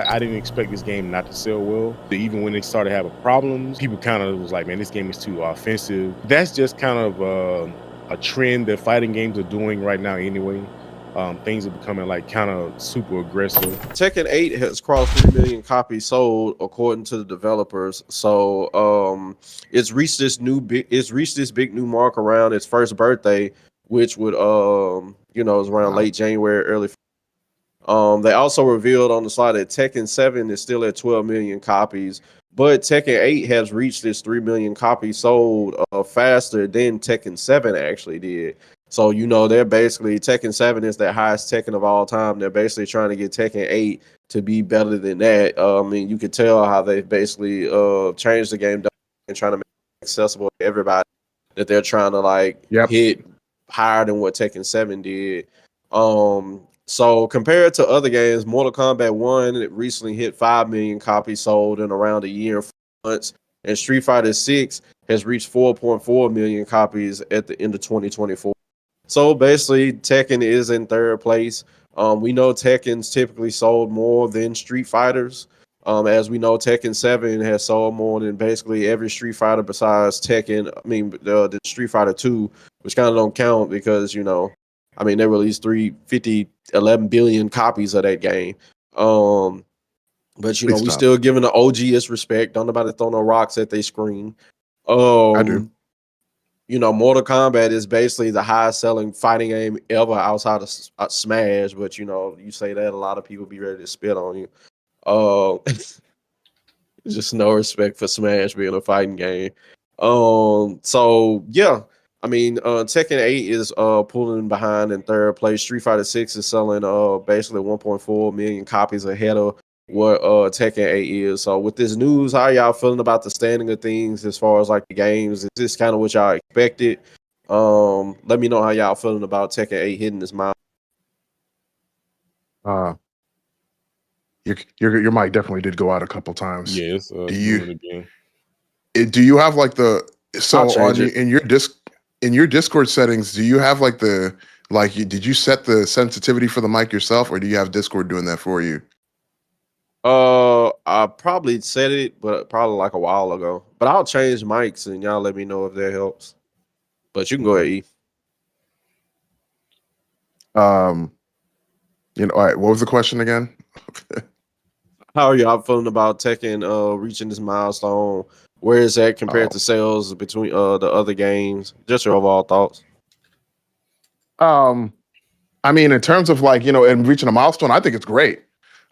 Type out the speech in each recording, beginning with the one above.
I didn't expect this game not to sell well. Even when they started having problems, people kind of was like, man, this game is too offensive. That's just kind of a trend that fighting games are doing right now anyway. Things are becoming like kind of super aggressive. Tekken 8 has crossed 3 million copies sold according to the developers. So it's reached this big new mark around its first birthday, which would is around Wow. late January, early. They also revealed on the slide that Tekken 7 is still at 12 million copies, but Tekken 8 has reached its 3 million copies sold faster than Tekken 7 actually did. So, they're basically Tekken 7 is their highest Tekken of all time. They're basically trying to get Tekken 8 to be better than that. I mean, you could tell how they basically changed the game and trying to make it accessible to everybody, that they're trying to like Yep. hit higher than what Tekken 7 did. So compared to other games, Mortal Kombat 1 it recently hit 5 million copies sold in around a year and 4 months, and Street Fighter 6 has reached 4.4 million copies at the end of 2024. So basically, Tekken is in third place. We know Tekken's typically sold more than Street Fighters. As we know, Tekken 7 has sold more than basically every Street Fighter besides Tekken. I mean, the Street Fighter 2, which kind of don't count because, they released 11 billion copies of that game. But, Please we stop. still giving the OG its respect. Don't nobody throw no rocks at their screen. I do. Mortal Kombat is basically the highest selling fighting game ever outside of Smash. But you say that, a lot of people be ready to spit on you. Just no respect for Smash being a fighting game. So yeah, Tekken 8 is pulling behind in third place. Street Fighter 6 is selling basically 1.4 million copies ahead of what Tekken 8 is. So with this news, how y'all feeling about the standing of things as far as like the games? Is this kind of what y'all expected? Let me know how y'all feeling about Tekken 8 hitting this mile. Your mic definitely did go out a couple times. Yeah, it's Do doing you it again. do you have like I'll change it. in your Discord settings? Do you have like did you set the sensitivity for the mic yourself, or do you have Discord doing that for you? I probably said it, but probably like a while ago. But I'll change mics and y'all let me know if that helps. But you can go ahead, E. All right. What was the question again? How are y'all feeling about Tekken reaching this milestone? Where is that compared to sales between the other games? Just your overall thoughts. I mean, in terms of and reaching a milestone, I think it's great.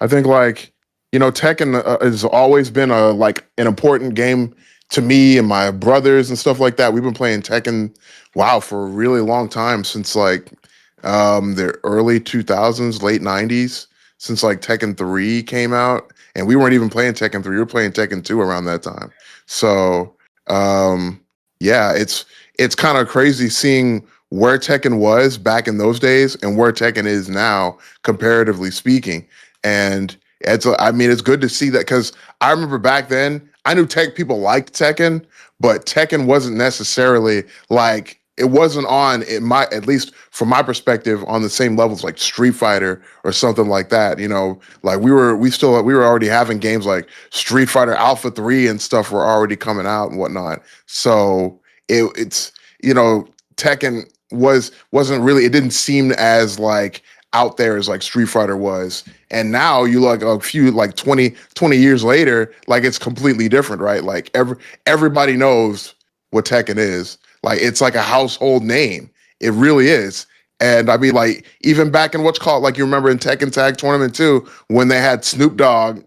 I think Tekken has always been an important game to me and my brothers and stuff like that. We've been playing Tekken, wow, for a really long time, since the early 2000s, late 90s, since Tekken 3 came out, and we weren't even playing Tekken 3, we were playing Tekken 2 around that time. So yeah, it's kind of crazy seeing where Tekken was back in those days and where Tekken is now, comparatively speaking. And it's good to see that, because I remember back then I knew people liked Tekken, but Tekken wasn't necessarily it wasn't on, at least from my perspective, on the same levels like Street Fighter or something like that. We were already having games like Street Fighter Alpha 3 and stuff were already coming out and whatnot. So it's Tekken wasn't really, it didn't seem as out there as Street Fighter was. And now you a few 20 years later, it's completely different, right? Everybody knows what Tekken is. It's like a household name. It really is. And I mean, even back in what's called, you remember in Tekken Tag Tournament 2, when they had Snoop Dogg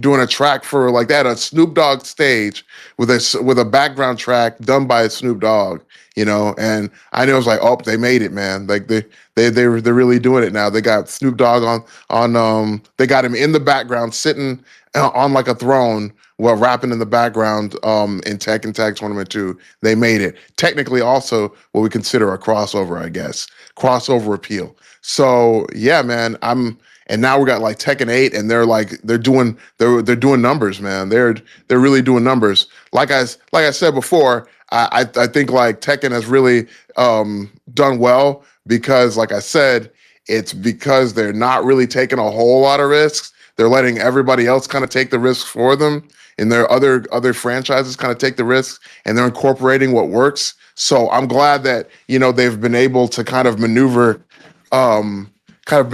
doing a track for they had a Snoop Dogg stage with a background track done by Snoop Dogg, and I know it was oh, they made it, man. They're really doing it now. They got Snoop Dogg on they got him in the background sitting on a throne while rapping in the background in Tekken Tag Tournament 2. They made it. Technically also what we consider a crossover, I guess. Crossover appeal. So yeah, man, and now we got Tekken 8, and they're doing numbers, man. They're really doing numbers. Like I said before, I think Tekken has really done well because, like I said, it's because they're not really taking a whole lot of risks. they're letting everybody else kind of take the risks for them, and their other franchises kind of take the risks, and they're incorporating what works. So I'm glad that they've been able to been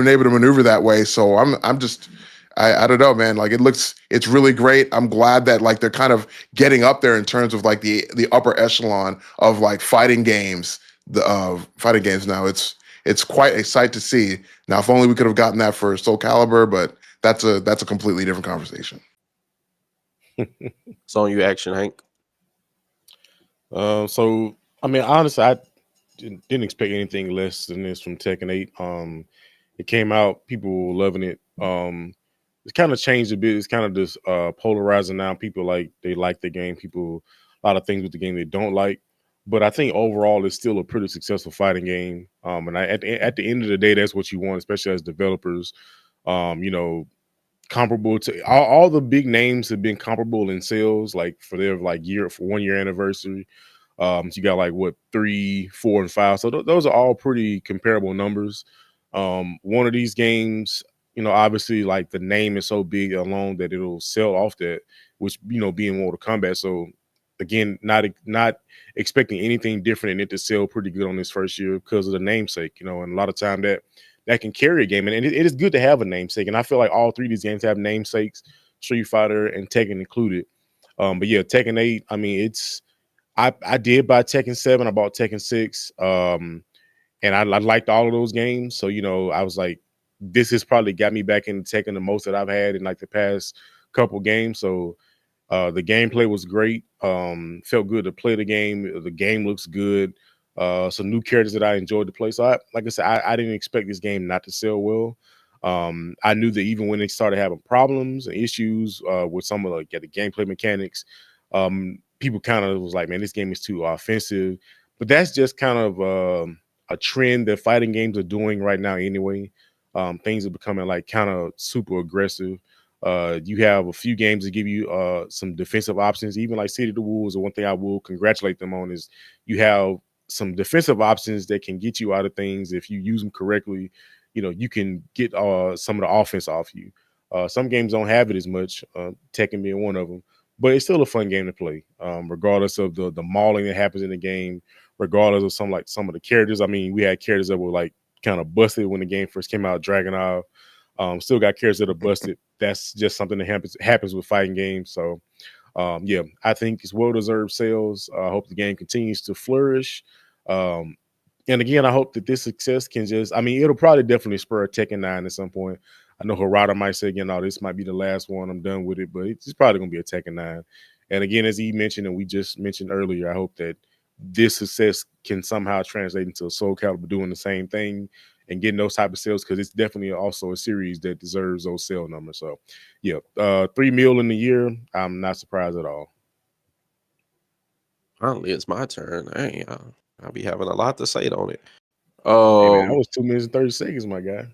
able to maneuver that way. So I'm just I don't know, man. Like it's really great. I'm glad that like they're kind of getting up there in terms of like the upper echelon of like fighting games. The fighting games now. It's quite a sight to see. Now, if only we could have gotten that for Soul Calibur, but that's a completely different conversation. It's on you, Action Hank. So I mean, honestly, I didn't expect anything less than this from Tekken 8. It came out, people were loving it. It's kind of changed a bit. It's kind of just polarizing now. People they like the game. People, a lot of things with the game they don't like. But I think overall it's still a pretty successful fighting game. And at the end of the day, that's what you want, especially as developers. You know, comparable to all the big names have been comparable in sales, like for their like 1 year anniversary. So you got like what 3, 4, and 5. So those are all pretty comparable numbers. One of these games, obviously like the name is so big alone that it'll sell off that, which being Mortal Kombat. So again, not expecting anything different and it to sell pretty good on this first year because of the namesake. And a lot of time that can carry a game, and it is good to have a namesake. And I feel like all three of these games have namesakes, Street Fighter and Tekken included. But yeah, Tekken 8. I mean, I did buy Tekken 7. I bought Tekken 6. And I liked all of those games. So, I was like, this has probably got me back in Tekken the most that I've had in like the past couple games. So the gameplay was great. Felt good to play the game. The game looks good. Some new characters that I enjoyed to play. So like I said, I didn't expect this game not to sell well. I knew that even when they started having problems and issues with some of the gameplay mechanics, people kind of was like, man, this game is too offensive. But that's just kind of a trend that fighting games are doing right now anyway. Things are becoming like kind of super aggressive. You have a few games that give you some defensive options, even like City of the Wolves. And one thing I will congratulate them on is you have some defensive options that can get you out of things if you use them correctly. You can get some of the offense off you. Some games don't have it as much, Tekken being one of them, but it's still a fun game to play, regardless of the mauling that happens in the game, regardless of some of the characters. I mean, we had characters that were like kind of busted when the game first came out, Dragunov. Still got characters that are busted. That's just something that happens with fighting games. So yeah, I think it's well-deserved sales. I hope the game continues to flourish. Um, and again, I hope that this success can it'll probably definitely spur a Tekken 9 at some point. I know Harada might say, this might be the last one. I'm done with it, but it's probably going to be a Tekken 9. And again, as he mentioned, and we just mentioned earlier, I hope that this success can somehow translate into a Soul Calibur doing the same thing and getting those type of sales, because it's definitely also a series that deserves those sale numbers. So yeah, 3 mil in the year, I'm not surprised at all. Finally, it's my turn. Dang, I'll be having a lot to say on it. Hey man, that was 2 minutes and 30 seconds, my guy.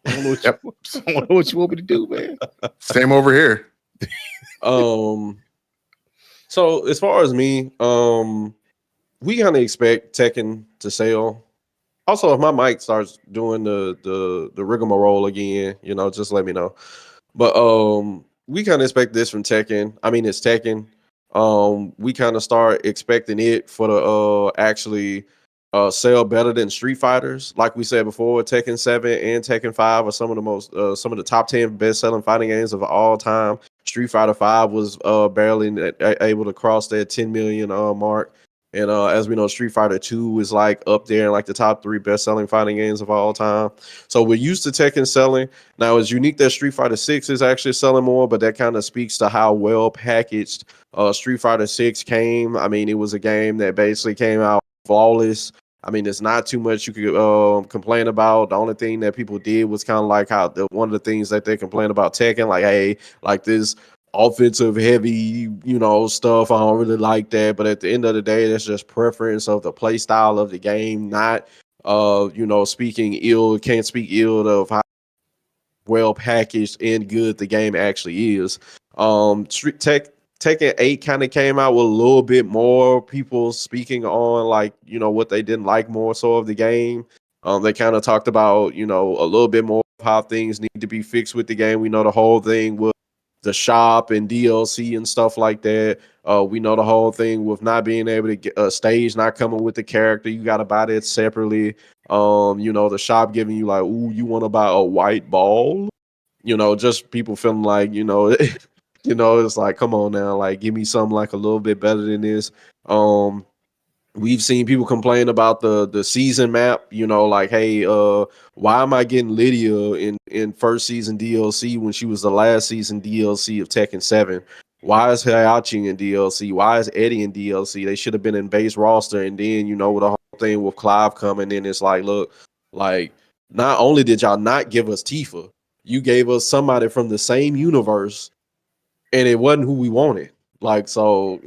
I don't know what, Yep. I don't know what you want me to do, man. Same over here. So as far as me, we kind of expect Tekken to sell. Also, if my mic starts doing the rigmarole again, just let me know. But we kind of expect this from Tekken. I mean, it's Tekken. We kind of start expecting it for the actually sell better than Street Fighters. Like we said before, Tekken 7 and Tekken 5 are some of the top 10 best selling fighting games of all time. Street Fighter 5 was barely able to cross that 10 million mark. And as we know, Street Fighter 2 is like up there in like the top 3 best selling fighting games of all time. So we're used to Tekken selling. Now it's unique that Street Fighter 6 is actually selling more, but that kind of speaks to how well packaged Street Fighter 6 came. I mean, it was a game that basically came out flawless. I mean, there's not too much you could complain about. The only thing that people did was kind of like how one of the things that they complain about Tekken, like, hey, like this offensive heavy, stuff. I don't really like that. But at the end of the day, that's just preference of the play style of the game, not can't speak ill of how well packaged and good the game actually is. Tekken 8 kind of came out with a little bit more people speaking on what they didn't like more so of the game. They kind of talked about, a little bit more how things need to be fixed with the game. We know the whole thing with the shop and DLC and stuff like that. We know the whole thing with not being able to get a stage not coming with the character. You got to buy that separately. The shop giving you like, ooh, you want to buy a white ball? Just people feeling like, it's like, come on now, like give me something like a little bit better than this. We've seen people complain about the season map, like, hey, why am I getting Lydia in first season DLC when she was the last season DLC of Tekken 7? Why is Hayachi in DLC? Why is Eddie in DLC? They should have been in base roster. And then, with the whole thing with Clive coming in, it's like, look, like, not only did y'all not give us Tifa, you gave us somebody from the same universe, and it wasn't who we wanted. Like, so,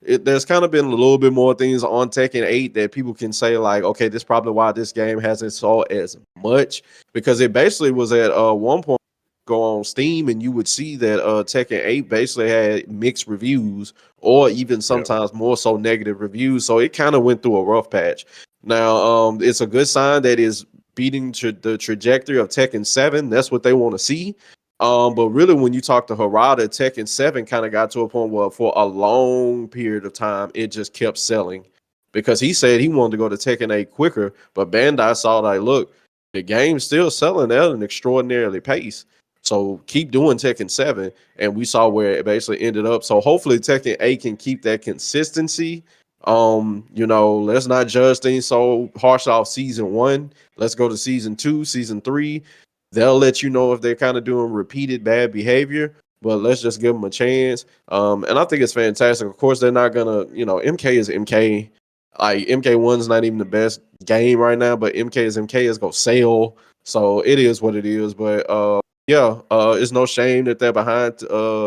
there's kind of been a little bit more things on Tekken 8 that people can say, like, okay, this is probably why this game hasn't sold as much, because it basically was at one point go on Steam and you would see that Tekken 8 basically had mixed reviews, or even sometimes more so negative reviews. So it kind of went through a rough patch. Now, it's a good sign that is beating the trajectory of Tekken 7. That's what they want to see. But really, when you talk to Harada, Tekken 7 kind of got to a point where for a long period of time, it just kept selling, because he said he wanted to go to Tekken 8 quicker, but Bandai saw like, look, the game's still selling at an extraordinarily pace. So keep doing Tekken 7. And we saw where it basically ended up. So hopefully Tekken 8 can keep that consistency. Let's not judge things so harsh off season 1. Let's go to season 2, season 3. They'll let you know if they're kind of doing repeated bad behavior, but let's just give them a chance. And I think it's fantastic. Of course, they're not gonna, MK is MK. Like, MK1's not even the best game right now, but MK is MK, is gonna sell. So it is what it is. But it's no shame that they're behind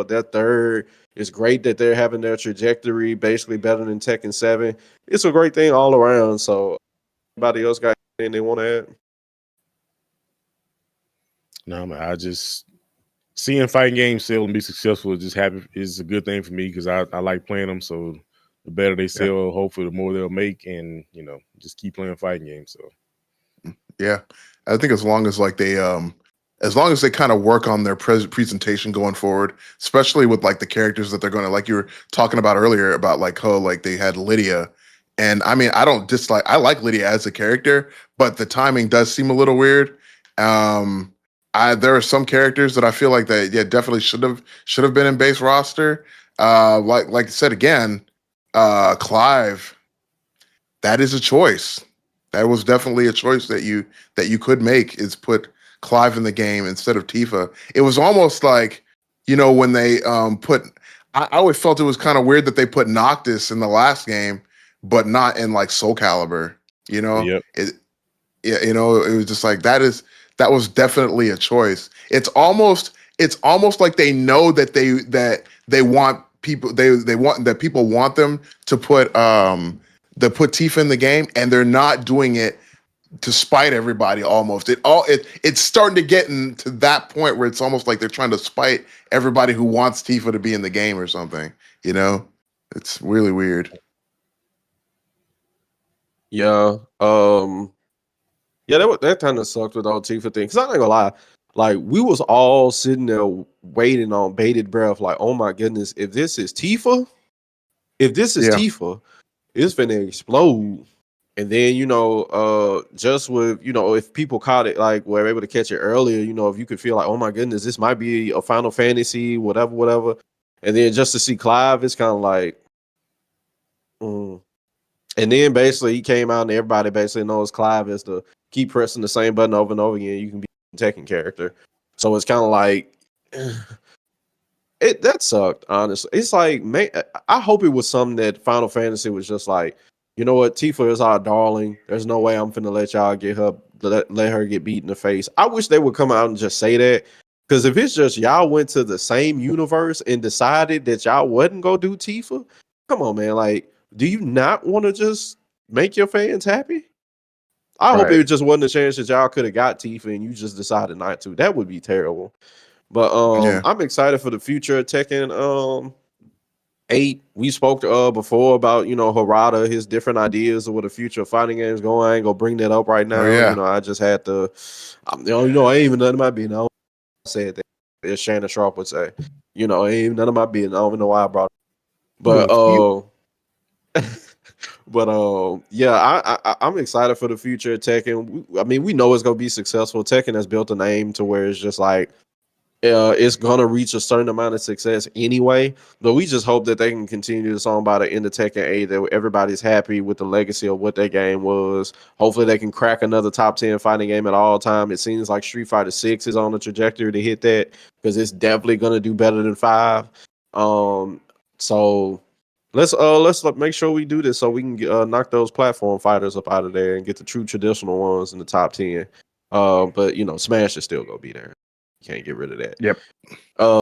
their third. It's great that they're having their trajectory basically better than Tekken 7. It's a great thing all around. So anybody else got anything they want to add? No, man, I just seeing fighting games sell and be successful is a good thing for me, because I like playing them. So the better they sell, hopefully the more they'll make, and just keep playing fighting games. So yeah, I think as long as they kind of work on their presentation going forward, especially with like the characters that they're going to, like you were talking about earlier about like how like they had Lydia, and I mean, I like Lydia as a character, but the timing does seem a little weird. There are some characters that I feel like that definitely should have been in base roster. Like I said again, Clive, that is a choice. That was definitely a choice that you could make, is put Clive in the game instead of Tifa. It was almost like, when they put, I always felt it was kind of weird that they put Noctis in the last game, but not in like Soul Calibur. yep. It was just like that was definitely a choice. It's almost like they know that they want people they want that people want them to put Tifa in the game, and they're not doing it to spite everybody. Almost it's starting to get into that point where it's almost like they're trying to spite everybody who wants Tifa to be in the game or something. It's really weird. Yeah. Yeah, that kind of sucked with the whole Tifa thing. Because I'm not gonna lie, like, we was all sitting there waiting on bated breath, like, oh my goodness, if this is Tifa, it's finna explode. And then, just with, if people caught it, like, were able to catch it earlier, if you could feel like, oh my goodness, this might be a Final Fantasy, whatever. And then just to see Clive, it's kind of like, And then basically he came out and everybody basically knows Clive is to keep pressing the same button over and over again. You can be a Tekken character. So it's kind of like, that sucked, honestly. It's like, man, I hope it was something that Final Fantasy was just like, you know what, Tifa is our darling. There's no way I'm finna let y'all let her get beat in the face. I wish they would come out and just say that. Because if it's just y'all went to the same universe and decided that y'all wasn't gonna do Tifa, come on, man. Like, do you not want to just make your fans happy? I hope it just wasn't a chance that y'all could have got Tifa and you just decided not to. That would be terrible. But I'm excited for the future of Tekken. 8. We spoke before about, Harada, his different ideas of what the future of fighting games going. I ain't gonna bring that up right now. Oh yeah. I just had to, I ain't even none of my business. I said that, as Shannon Sharp would say, ain't even none of my business. I don't even know why I brought it. But yeah, I'm excited for the future of Tekken. I mean, we know it's gonna be successful. Tekken has built a name to where it's just like it's gonna reach a certain amount of success anyway. But we just hope that they can continue this on by the end of Tekken 8. That everybody's happy with the legacy of what their game was. Hopefully, they can crack another top 10 fighting game at all time. It seems like Street Fighter 6 is on the trajectory to hit that because it's definitely gonna do better than 5. So let's make sure we do this so we can knock those platform fighters up out of there and get the true traditional ones in the top 10. But Smash is still gonna be there. You can't get rid of that. Yep.